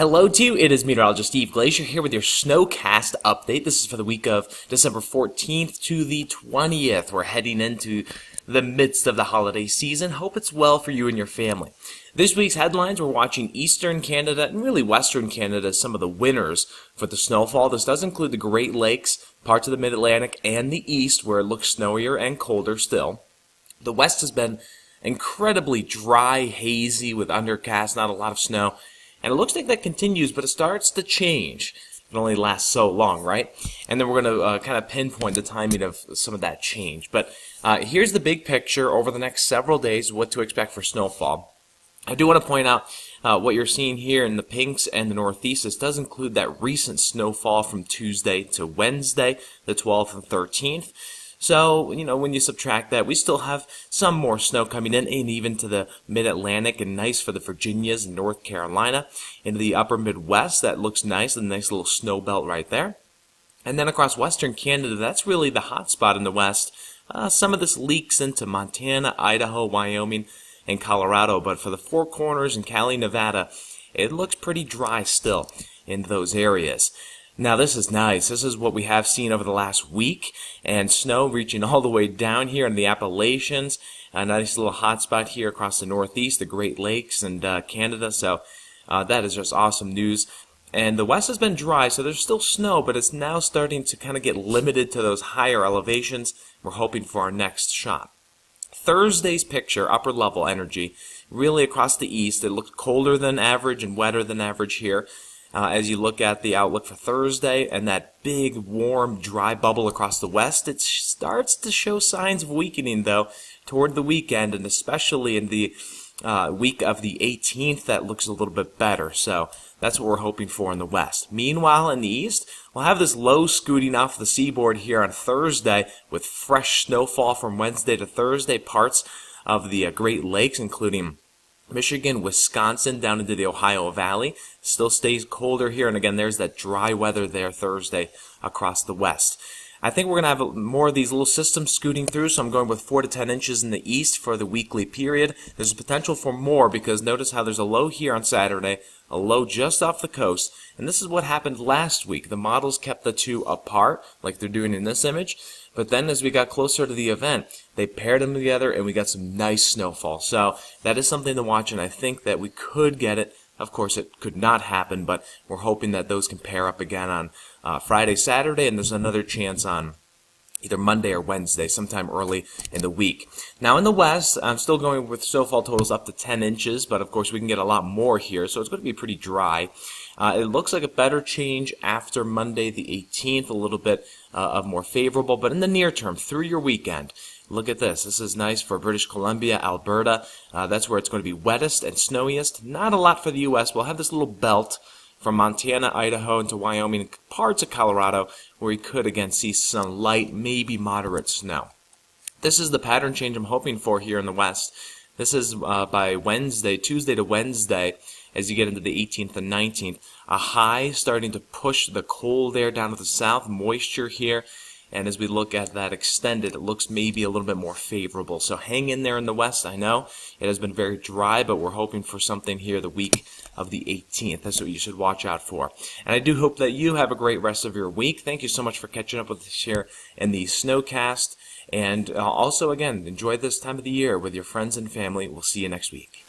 Hello to you, it is Meteorologist Steve Glazier here with your SnoCast update. This is for the week of December 14th to the 20th. We're heading into the midst of the holiday season. Hope it's well for you and your family. This week's headlines, we're watching Eastern Canada and really Western Canada as some of the winners for the snowfall. This does include the Great Lakes, parts of the Mid-Atlantic, and the East where it looks snowier and colder still. The West has been incredibly dry, hazy with undercast, not a lot of snow. And it looks like that continues, but it starts to change. It only lasts so long, right? And then we're going to kind of pinpoint the timing of some of that change. But here's the big picture over the next several days, what to expect for snowfall. I do want to point out what you're seeing here in the pinks and the northeast. This does include that recent snowfall from Tuesday to Wednesday, the 12th and 13th. So, when you subtract that, we still have some more snow coming in, and even to the mid-Atlantic, and nice for the Virginias and North Carolina. Into the upper Midwest, that looks nice, a nice little snow belt right there. And then across Western Canada, that's really the hot spot in the West. Some of this leaks into Montana, Idaho, Wyoming, and Colorado, but for the Four Corners and Cali, Nevada, it looks pretty dry still in those areas. Now this is nice. This is what we have seen over the last week, and snow reaching all the way down here in the Appalachians. A nice little hot spot here across the Northeast, the Great Lakes, and Canada. So that is just awesome news. And the West has been dry, so there's still snow, but it's now starting to kind of get limited to those higher elevations. We're hoping for our next shot. Thursday's picture, upper level energy, really across the East. It looks colder than average and wetter than average here. As you look at the outlook for Thursday and that big, warm, dry bubble across the West, it starts to show signs of weakening, though, toward the weekend, and especially in the week of the 18th, that looks a little bit better. So that's what we're hoping for in the West. Meanwhile, in the East, we'll have this low scooting off the seaboard here on Thursday with fresh snowfall from Wednesday to Thursday, parts of the Great Lakes, including Michigan, Wisconsin, down into the Ohio Valley. Still stays colder here, and again, there's that dry weather there Thursday across the West. I think we're going to have more of these little systems scooting through, so I'm going with 4 to 10 inches in the East for the weekly period. There's a potential for more because notice how there's a low here on Saturday, a low just off the coast, and this is what happened last week. The models kept the two apart, like they're doing in this image, but then as we got closer to the event, they paired them together and we got some nice snowfall. So that is something to watch, and I think that we could get it. Of course, it could not happen, but we're hoping that those can pair up again on Friday, Saturday, and there's another chance on either Monday or Wednesday, sometime early in the week. Now in the West, I'm still going with snowfall totals up to 10 inches, but of course we can get a lot more here, so it's going to be pretty dry. It looks like a better change after Monday the 18th, a little bit of more favorable, but in the near term, through your weekend, look at this. This is nice for British Columbia, Alberta. That's where it's going to be wettest and snowiest. Not a lot for the U.S. We'll have this little belt from Montana, Idaho, into Wyoming, and parts of Colorado, where we could again see some light, maybe moderate snow. This is the pattern change I'm hoping for here in the West. This is by Wednesday, Tuesday to Wednesday, as you get into the 18th and 19th. A high starting to push the cold air down to the south, moisture here. And as we look at that extended, it looks maybe a little bit more favorable. So hang in there in the West. I know it has been very dry, but we're hoping for something here the week of the 18th. That's what you should watch out for. And I do hope that you have a great rest of your week. Thank you so much for catching up with us here in the SnoCast. And also, again, enjoy this time of the year with your friends and family. We'll see you next week.